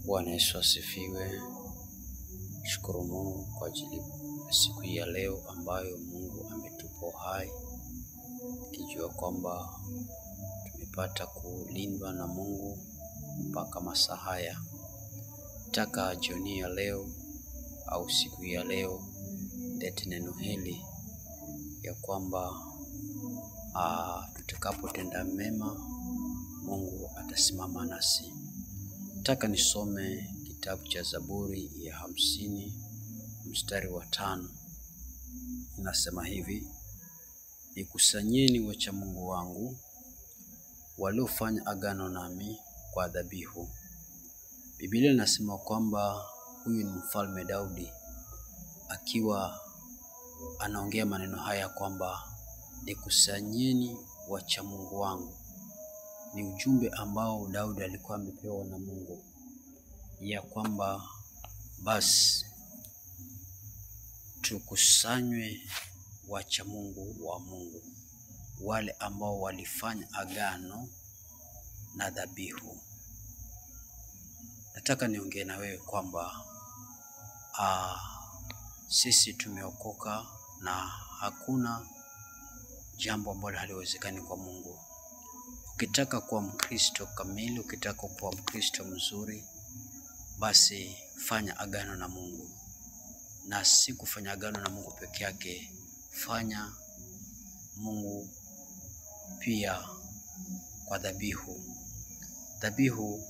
Bwana Yesu asifiwe. Shukuru Mungu kwa ajili ya siku hii ya leo ambayo Mungu ametupa uhai, kijua kwamba tumepata kulindwa na Mungu mpaka masaa haya. Nataka jioni ya leo au siku ya leo ndete neno hili ya kwamba tutakapotenda mema Mungu atasimama nasi. Nataka nisome kitabu cha Zaburi ya 50 mstari wa 5. Inasema hivi: nikusanyeni wacha Mungu wangu, waliofanya agano nami kwa dhabihu. Biblia inasema kwamba huyu ni mfalme Daudi akiwa anaongea maneno haya kwamba nikusanyeni wacha Mungu wangu. Ni ujumbe ambao Daudi alikuwa amepewa na Mungu ya kwamba basi tukusanywe wacha Mungu wa Mungu, wale ambao walifanya agano na dhabihu. Nataka niongee na wewe kwamba sisi tumeokoka na hakuna jambo ambalo haliwezekani kwa Mungu. Ukitaka kuwa Mkristo kamili, ukitaka kuwa Mkristo mzuri, basi fanya agano na Mungu. Na si kufanya agano na Mungu peke yake, fanya Mungu pia kwa dhabihu. Dhabihu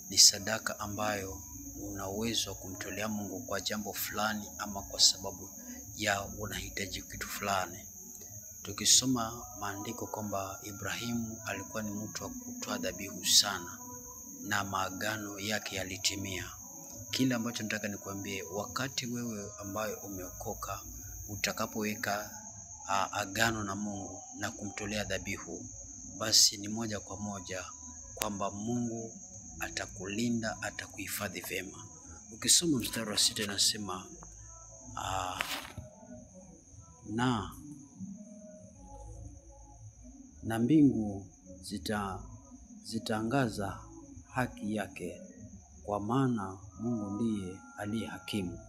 ni sadaka ambayo una uwezo wa kumtolea Mungu kwa jambo fulani ama kwa sababu ya unahitaji kitu fulani. Tukisoma maandiko kwamba Ibrahimu alikuwa ni mtu wa kutoa dhabihu sana na maagano yake yalitimia. Kile ambacho nataka nikwambie, wakati wewe ambaye umeokoka utakapoweka agano na Mungu na kumtolea dhabihu, basi ni moja kwa moja kwamba Mungu atakulinda, atakuhifadhi vyema. Ukisoma mstari wa 6 inasema na mbingu zitaangaza haki yake, kwa maana Mungu ndiye aliye hakimu.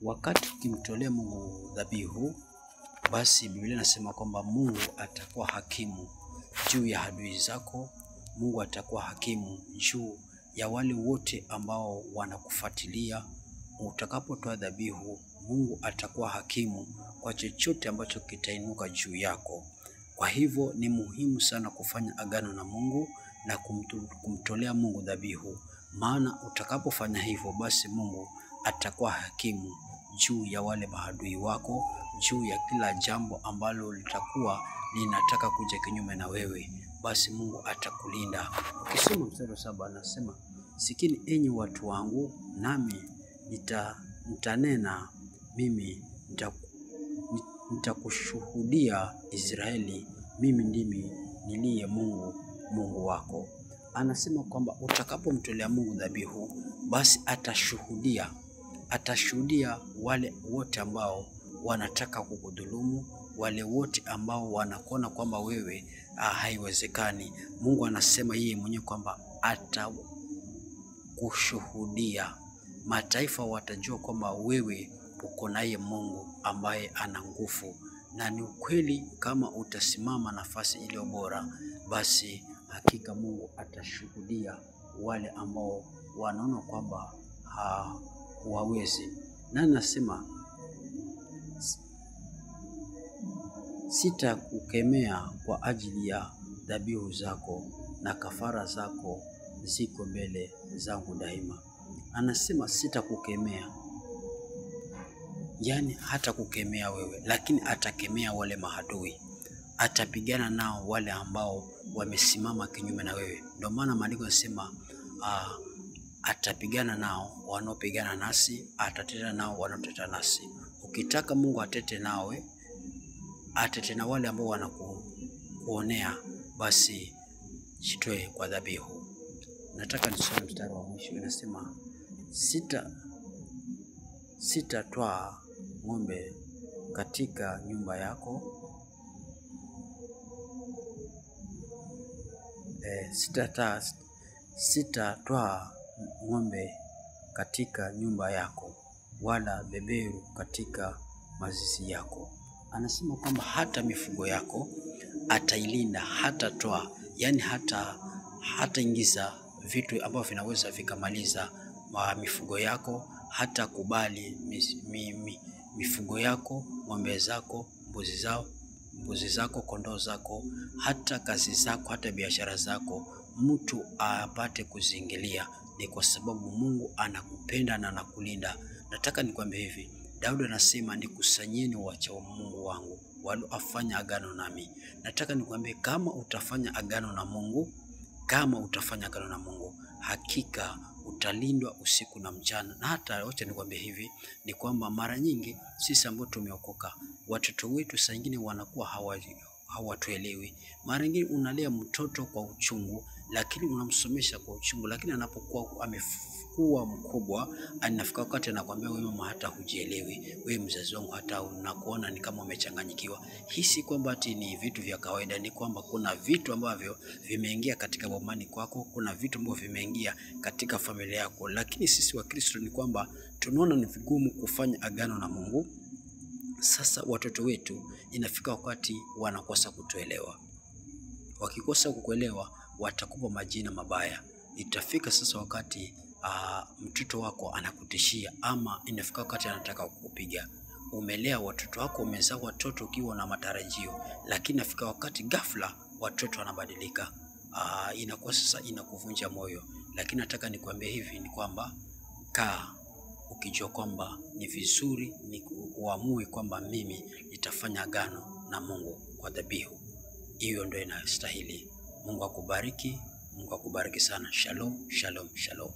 Wakati ukimtolea Mungu dhabihu, basi Biblia inasema kwamba Mungu atakuwa hakimu juu ya adui zako. Mungu atakuwa hakimu juu ya wale wote ambao wanakufuatilia. Utakapotoa dhabihu, Mungu atakuwa hakimu kwa chochote ambacho kitainuka juu yako. Kwa hivyo ni muhimu sana kufanya agano na Mungu na kumtolea Mungu dhabihu, maana utakapofanya hivyo, basi Mungu atakuwa hakimu juu ya wale maadui wako, juu ya kila jambo ambalo litakuwa linataka kuja kinyume na wewe, basi Mungu atakulinda. Ukisoma mstari wa 7 anasema, sikini enyi watu wangu, nami nitanena, mimi nitakushuhudia Israeli, mimi ndimi niliye Mungu wako. Anasema kwamba utakapomtolea Mungu dhabihu, basi atashuhudia wale wote ambao wanataka kukudhulumu, wale wote ambao wanakuona kwamba wewe haiwezekani. Mungu anasema yeye mwenyewe kwamba atakushuhudia. Mataifa watajua kwamba wewe uko naye Mungu ambaye ana nguvu. Na ni ukweli, kama utasimama nafasi iliyo bora, basi hakika Mungu atashuhudia wale ambao wanaona kwamba hawawezi. Na nasema sitakukemea kwa ajili ya dhabihu zako, na kafara zako ziko mbele zangu daima. Anasema sitakukemea, yani hata kukemea wewe, lakini atakemea wale maadui. Atapigana nao wale ambao wamesimama kinyume na wewe. Ndio maana maandiko yanasema atapigana nao wanaopigana nasi, atateta nao wanaoteta nasi. Ukitaka Mungu atete nawe, atete na wale ambao wanakuonea, basi jitoe kwa dhabihu. Nataka nisome mstari wa mwisho, inasema sitatwaa ng'ombe katika nyumba yako, sitatwaa ng'ombe katika nyumba yako, wala beberu katika mazizi yako. Anasema kwamba hata mifugo yako atailinda, hatatoa, yani hata ingiza vitu ambavyo vinaweza vikamaliza mifugo yako, hata kubali mifugo yako, ng'ombe zako, mbuzi zako, kondoo zako, hata kazi zako, hata biashara zako mtu apate kuzingilia. Ni kwa sababu Mungu anakupenda na anakulinda. Nataka nikwambie hivi, Daudi anasema nikusanyeni wachao Mungu wangu walioafanya agano nami. Nataka nikwambie kama utafanya agano na Mungu, hakika utalindwa usiku na mchana. Na hata wacha nikwambie hivi, ni kwamba mara nyingi sisi ambao tumeokoka, watoto wetu saa nyingine wanakuwa hawatuelewi. Mara nyingine unalea mtoto kwa uchungu, lakini unamsomesha kwa uchungu, lakini anapokuwa amekuwa mkubwa, anafika wakati anakuambia wewe mama hata hujielewi, wewe mzazi wangu hata unakuona ni kama umechanganyikiwa. Hii si kwamba ati ni vitu vya kawaida, ni kwamba kuna vitu ambavyo vimeingia katika bomani kwako, kuna vitu ambavyo vimeingia katika familia yako. Lakini sisi wa Kristo ni kwamba tunaona ni vigumu kufanya agano na Mungu. Sasa watoto wetu inafika wakati wanakosa kutuelewa. Wakikosa kukuelewa watakupa majina mabaya. Itafika sasa wakati mtoto wako anakutishia, ama inafika wakati anataka kukupiga. Umelea watoto wako, umezaa watoto ukiwa na matarajio, lakini inafika wakati ghafla watoto wanabadilika. Inakuwa sasa inakuvunja moyo. Lakini nataka nikwambie hivi, ni kwamba kaa ukijua kwamba ni vizuri ni uamue kwamba mimi nitafanya agano na Mungu kwa dhabihu. Hiyo ndio inastahili. Mungu akubariki sana. Shalom, shalom, shalom.